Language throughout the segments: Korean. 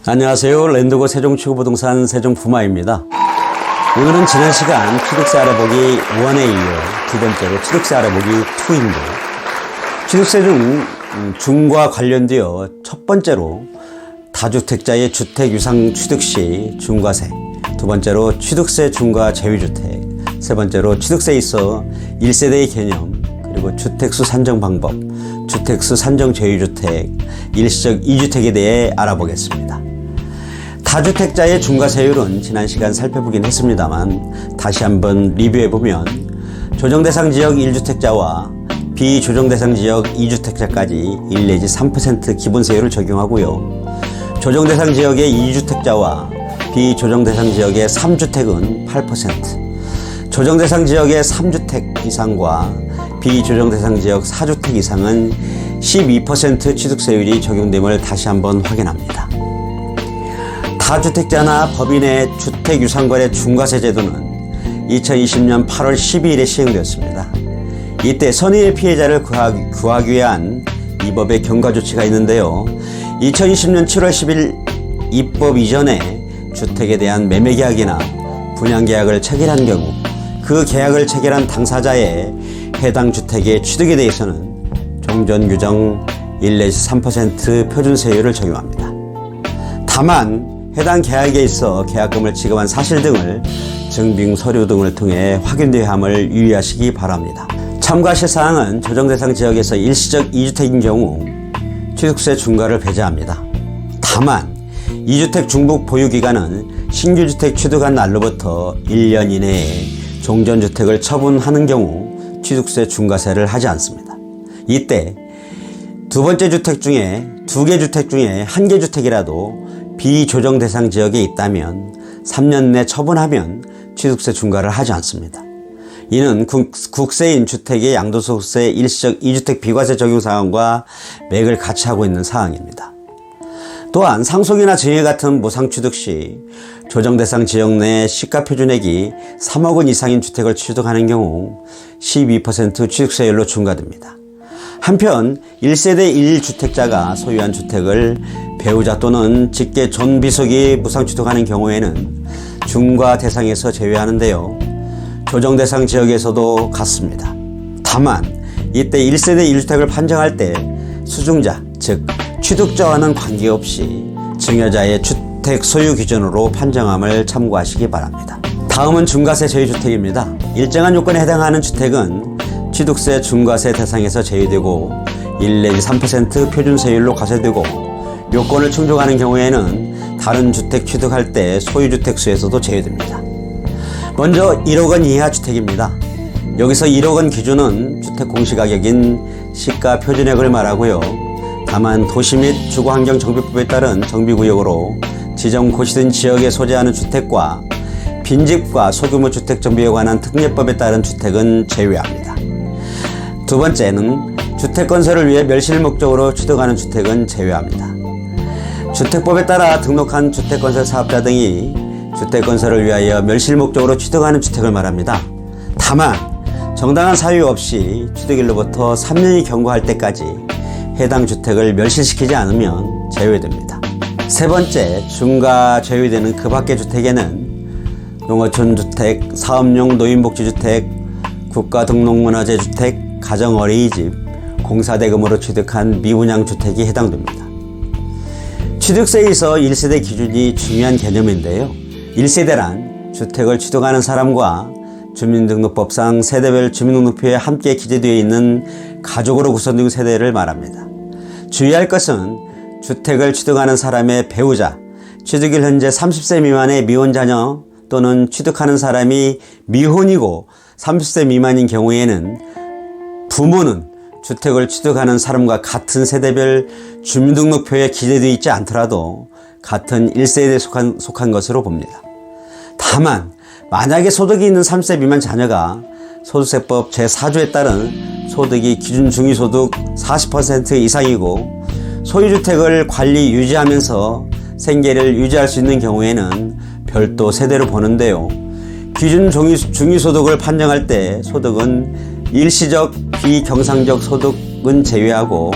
안녕하세요. 랜드고 세종치구부동산 세종부마입니다. 오늘은 지난 시간 취득세 알아보기 1에 이어 두 번째로 취득세 알아보기 2인데요. 취득세 중 중과 관련되어 첫 번째로 다주택자의 주택 유상 취득 시 중과세, 두 번째로 취득세 중과 제외주택, 세 번째로 취득세에 있어 1세대의 개념, 그리고 주택수 산정 방법, 주택수 산정 제외주택, 일시적 2주택에 대해 알아보겠습니다. 다주택자의 중과세율은 지난 시간 살펴보긴 했습니다만 다시 한번 리뷰해보면 조정대상 지역 1주택자와 비조정대상 지역 2주택자까지 1 내지 3% 기본세율을 적용하고요. 조정대상 지역의 2주택자와 비조정대상 지역의 3주택은 8%, 조정대상 지역의 3주택 이상과 비조정대상 지역 4주택 이상은 12% 취득세율이 적용됨을 다시 한번 확인합니다. 다주택자나 법인의 주택유상거래 중과세 제도는 2020년 8월 12일에 시행되었습니다. 이때 선의의 피해자를 구하기 위한 이 법의 경과조치가 있는데요. 2020년 7월 10일 입법 이전에 주택에 대한 매매계약이나 분양계약을 체결한 경우 그 계약을 체결한 당사자의 해당 주택의 취득에 대해서는 종전규정 1 내지 3% 표준세율을 적용합니다. 다만 해당 계약에 있어 계약금을 지급한 사실 등을 증빙 서류 등을 통해 확인되어야 함을 유의하시기 바랍니다. 참고하실 사항은 조정대상 지역에서 일시적 2주택인 경우 취득세 중과를 배제합니다. 다만 2주택 중복 보유기간은 신규주택 취득한 날로부터 1년 이내에 종전주택을 처분하는 경우 취득세 중과세를 하지 않습니다. 이때 두 번째 주택 중에 2개 주택 중에 1개 주택이라도 비조정 대상 지역에 있다면 3년 내 처분하면 취득세 중과를 하지 않습니다. 이는 국세인 주택의 양도소득세 일시적 2주택 비과세 적용 사항과 맥을 같이 하고 있는 사항입니다. 또한 상속이나 증여 같은 무상취득 시 조정대상 지역 내 시가표준액이 3억 원 이상인 주택을 취득하는 경우 12% 취득세율로 중과됩니다. 한편 1세대 1주택자가 소유한 주택을 배우자 또는 직계 존비속이 무상취득하는 경우에는 중과 대상에서 제외하는데요. 조정대상 지역에서도 같습니다. 다만 이때 1세대 1주택을 판정할 때 수중자, 즉 취득자와는 관계없이 증여자의 주택 소유 기준으로 판정함을 참고하시기 바랍니다. 다음은 중과세 제외주택입니다. 일정한 요건에 해당하는 주택은 취득세 중과세 대상에서 제외되고 1 내지 3% 표준세율로 과세되고 요건을 충족하는 경우에는 다른 주택 취득할 때 소유주택수에서도 제외됩니다. 먼저 1억 원 이하 주택입니다. 여기서 1억 원 기준은 주택 공시가격인 시가 표준액을 말하고요. 다만 도시 및 주거환경정비법에 따른 정비구역으로 지정 고시된 지역에 소재하는 주택과 빈집과 소규모 주택 정비에 관한 특례법에 따른 주택은 제외합니다. 두 번째는 주택 건설을 위해 멸실 목적으로 취득하는 주택은 제외합니다. 주택법에 따라 등록한 주택건설 사업자 등이 주택건설을 위하여 멸실 목적으로 취득하는 주택을 말합니다. 다만 정당한 사유 없이 취득일로부터 3년이 경과할 때까지 해당 주택을 멸실시키지 않으면 제외됩니다. 세 번째, 중과 제외되는 그 밖의 주택에는 농어촌 주택, 사업용 노인복지주택, 국가등록문화재 주택, 가정어린이집, 공사대금으로 취득한 미분양 주택이 해당됩니다. 취득세에 있어 1세대 기준이 중요한 개념인데요. 1세대란 주택을 취득하는 사람과 주민등록법상 세대별 주민등록표에 함께 기재되어 있는 가족으로 구성된 세대를 말합니다. 주의할 것은 주택을 취득하는 사람의 배우자, 취득일 현재 30세 미만의 미혼 자녀 또는 취득하는 사람이 미혼이고 30세 미만인 경우에는 부모는 주택을 취득하는 사람과 같은 세대별 주민등록표에 기재되어 있지 않더라도 같은 1세대에 속한 것으로 봅니다. 다만 만약에 소득이 있는 30세 미만 자녀가 소득세법 제4조에 따른 소득이 기준 중위소득 40% 이상이고 소유주택을 관리 유지하면서 생계를 유지할 수 있는 경우에는 별도 세대로 보는데요. 기준 중위소득을 판정할 때 소득은 일시적 비경상적 소득은 제외하고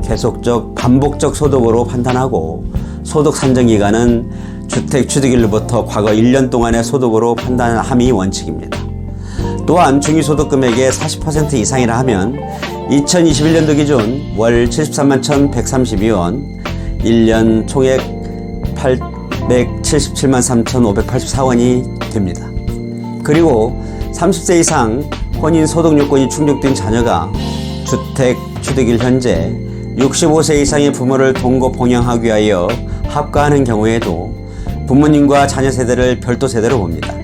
계속적 반복적 소득으로 판단하고 소득 산정 기간은 주택 취득일로부터 과거 1년 동안의 소득으로 판단함이 원칙입니다. 또한 중위소득 금액의 40% 이상이라 하면 2021년도 기준 월 73만 1,132원, 1년 총액 877만 3,584원이 됩니다. 그리고 30세 이상 혼인 소득 요건이 충족된 자녀가 주택 취득일 현재 65세 이상의 부모를 동거 봉양하기 위하여 합가하는 경우에도 부모님과 자녀 세대를 별도 세대로 봅니다.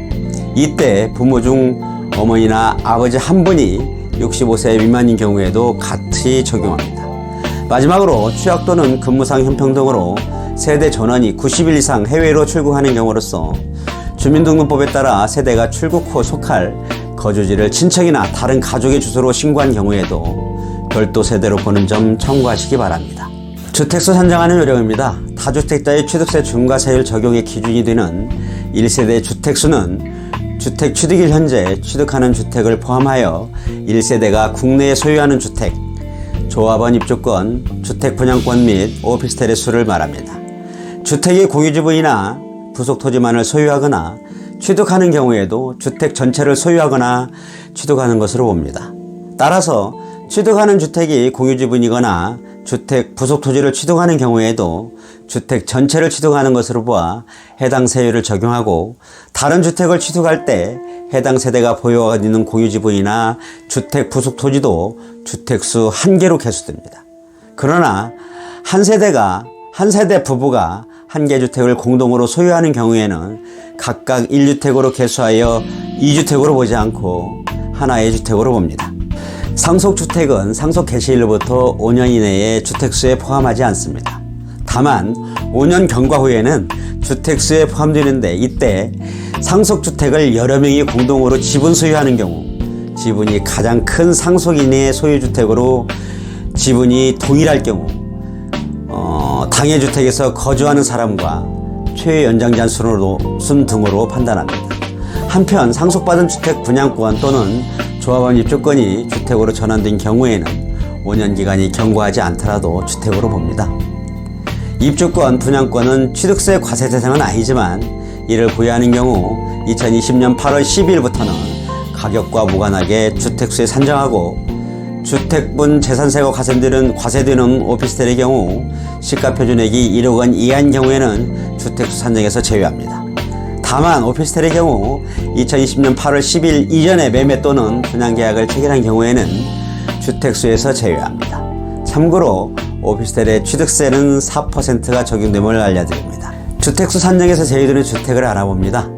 이때 부모 중 어머니나 아버지 한 분이 65세 미만인 경우에도 같이 적용합니다. 마지막으로 취약 또는 근무상 형평등으로 세대 전원이 90일 이상 해외로 출국하는 경우로서 주민등록법에 따라 세대가 출국 후 속할 거주지를 친척이나 다른 가족의 주소로 신고한 경우에도 별도 세대로 보는 점 참고하시기 바랍니다. 주택수 산정하는 요령입니다. 다주택자의 취득세 중과세율 적용의 기준이 되는 1세대 주택수는 주택 취득일 현재 취득하는 주택을 포함하여 1세대가 국내에 소유하는 주택, 조합원 입주권, 주택 분양권 및 오피스텔의 수를 말합니다. 주택의 공유지분이나 부속토지만을 소유하거나 취득하는 경우에도 주택 전체를 소유하거나 취득하는 것으로 봅니다. 따라서 취득하는 주택이 공유지분이거나 주택 부속토지를 취득하는 경우에도 주택 전체를 취득하는 것으로 보아 해당 세율을 적용하고, 다른 주택을 취득할 때 해당 세대가 보유하고 있는 공유지분이나 주택 부속토지도 주택수 1개로 개수됩니다. 그러나 한 세대 부부가 한 개 주택을 공동으로 소유하는 경우에는 각각 1주택으로 개수하여 2주택으로 보지 않고 하나의 주택으로 봅니다. 상속주택은 상속 개시일로부터 5년 이내에 주택수에 포함하지 않습니다. 다만 5년 경과 후에는 주택수에 포함되는데, 이때 상속주택을 여러 명이 공동으로 지분 소유하는 경우, 지분이 가장 큰 상속인의 소유주택으로 지분이 동일할 경우, 당해주택에서 거주하는 사람과 최연장자 순 등으로 판단합니다. 한편 상속받은 주택 분양권 또는 조합원 입주권이 주택으로 전환된 경우에는 5년 기간이 경과하지 않더라도 주택으로 봅니다. 입주권, 분양권은 취득세 과세 대상은 아니지만 이를 보유하는 경우 2020년 8월 12일부터는 가격과 무관하게 주택수에 산정하고, 주택분 재산세가 과세되는 오피스텔의 경우 시가표준액이 1억 원 이하인 경우에는 주택수 산정에서 제외합니다. 다만 오피스텔의 경우 2020년 8월 10일 이전에 매매 또는 분양계약을 체결한 경우에는 주택수에서 제외합니다. 참고로 오피스텔의 취득세는 4%가 적용됨을 알려드립니다. 주택수 산정에서 제외되는 주택을 알아봅니다.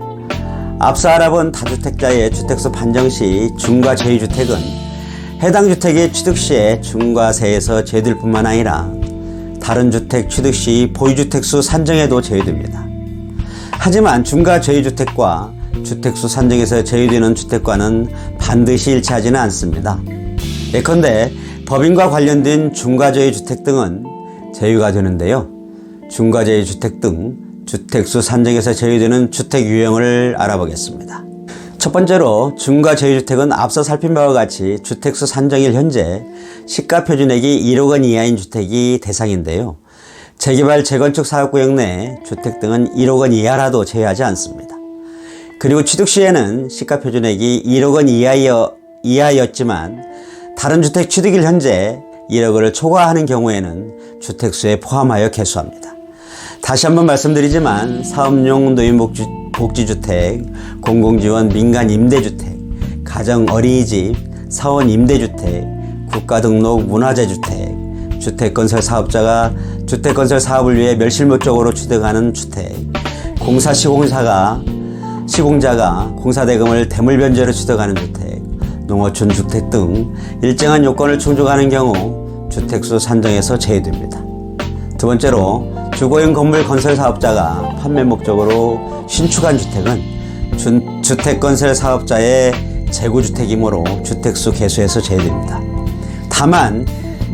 앞서 알아본 다주택자의 주택수 판정 시 중과 제외주택은 해당 주택의 취득 시에 중과세에서 제외될 뿐만 아니라 다른 주택 취득 시 보유주택수 산정에도 제외됩니다. 하지만 중과 제외주택과 주택수 산정에서 제외되는 주택과는 반드시 일치하지는 않습니다. 예컨대 법인과 관련된 중과 제외주택 등은 제외가 되는데요. 중과 제외주택 등 주택수 산정에서 제외되는 주택 유형을 알아보겠습니다. 첫 번째로 중과 제외주택은 앞서 살핀 바와 같이 주택수 산정일 현재 시가표준액이 1억 원 이하인 주택이 대상인데요. 재개발, 재건축 사업구역 내 주택 등은 1억 원 이하라도 제외하지 않습니다. 그리고 취득 시에는 시가표준액이 1억 원 이하였지만 다른 주택 취득일 현재 1억 원을 초과하는 경우에는 주택수에 포함하여 개수합니다. 다시 한번 말씀드리지만 사업용 노인복지주택, 공공지원 민간 임대주택, 가정 어린이집, 사원 임대주택, 국가등록 문화재주택, 주택건설 사업자가 주택건설 사업을 위해 멸실목적으로 취득하는 주택, 공사 시공자가 공사대금을 대물변제로 취득하는 주택, 농어촌 주택 등 일정한 요건을 충족하는 경우 주택수 산정에서 제외됩니다. 두 번째로 주거용 건물 건설 사업자가 판매 목적으로 신축한 주택은 주택건설 사업자의 재구주택이므로 주택수 개수에서 제외됩니다. 다만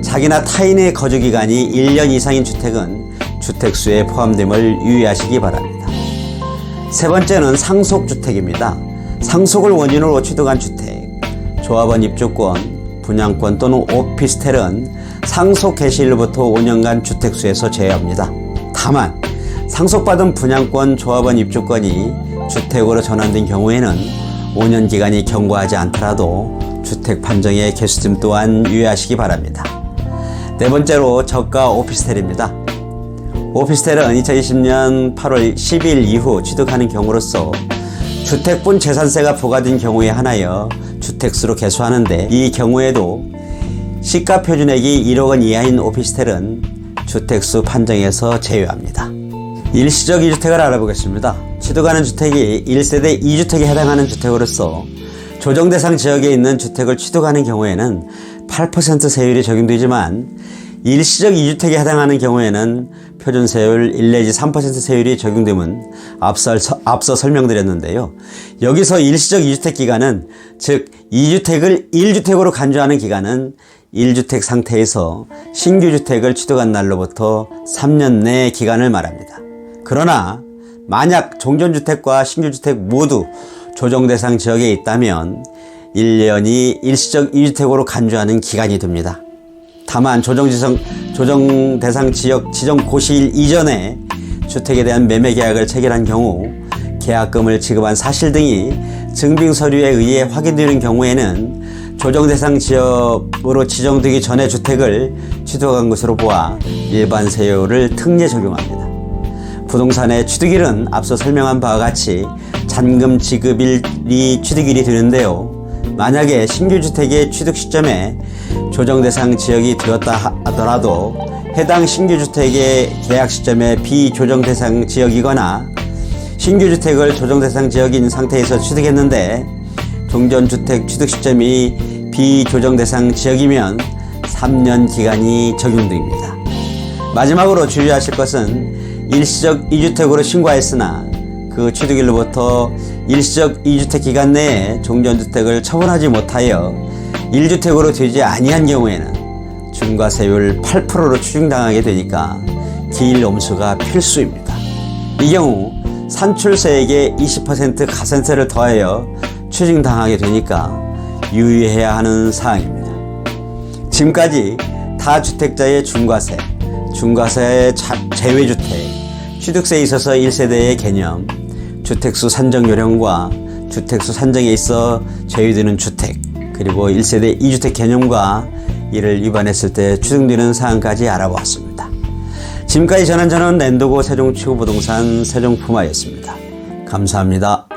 자기나 타인의 거주기간이 1년 이상인 주택은 주택수에 포함됨을 유의하시기 바랍니다. 세 번째는 상속주택입니다. 상속을 원인으로 취득한 주택, 조합원 입주권, 분양권 또는 오피스텔은 상속 개시일로부터 5년간 주택수에서 제외합니다. 다만 상속받은 분양권 조합원 입주권이 주택으로 전환된 경우에는 5년 기간이 경과하지 않더라도 주택 판정의 개수점 또한 유의하시기 바랍니다. 네 번째로 저가 오피스텔입니다. 오피스텔은 2020년 8월 10일 이후 취득하는 경우로서 주택분 재산세가 부과된 경우에 한하여 주택수로 개수하는데, 이 경우에도 시가 표준액이 1억 원 이하인 오피스텔은 주택수 판정에서 제외합니다. 일시적 2주택을 알아보겠습니다. 취득하는 주택이 1세대 2주택에 해당하는 주택으로서 조정대상 지역에 있는 주택을 취득하는 경우에는 8% 세율이 적용되지만, 일시적 2주택에 해당하는 경우에는 표준세율 1 내지 3% 세율이 적용되면 앞서 설명드렸는데요. 여기서 일시적 2주택 기간은, 즉 2주택을 1주택으로 간주하는 기간은 1주택 상태에서 신규 주택을 취득한 날로부터 3년 내 기간을 말합니다. 그러나 만약 종전주택과 신규주택 모두 조정대상 지역에 있다면 1년이 일시적 2주택으로 간주하는 기간이 됩니다. 다만 조정대상 지역 지정 고시일 이전에 주택에 대한 매매 계약을 체결한 경우 계약금을 지급한 사실 등이 증빙서류에 의해 확인되는 경우에는 조정대상 지역으로 지정되기 전에 주택을 취득한 것으로 보아 일반 세율을 특례 적용합니다. 부동산의 취득일은 앞서 설명한 바와 같이 잔금 지급일이 취득일이 되는데요. 만약에 신규주택의 취득 시점에 조정대상 지역이 되었다 하더라도 해당 신규주택의 계약 시점에 비조정대상 지역이거나 신규주택을 조정대상 지역인 상태에서 취득했는데 종전주택 취득 시점이 비조정대상 지역이면 3년 기간이 적용됩니다. 마지막으로 주의하실 것은 일시적 2주택으로 신고하였으나 그 취득일로부터 일시적 2주택 기간 내에 종전주택을 처분하지 못하여 1주택으로 되지 아니한 경우에는 중과세율 8%로 추징당하게 되니까 기일 엄수가 필수입니다. 이 경우 산출세액의 20% 가산세를 더하여 추징당하게 되니까 유의해야 하는 사항입니다. 지금까지 다주택자의 중과세, 중과세의 제외주택, 취득세에 있어서 1세대의 개념, 주택수 산정 요령과 주택수 산정에 있어 제외되는 주택, 그리고 1세대 2주택 개념과 이를 위반했을 때 추징되는 사항까지 알아보았습니다. 지금까지 저는 랜드고 세종치유부동산 세종푸마였습니다. 감사합니다.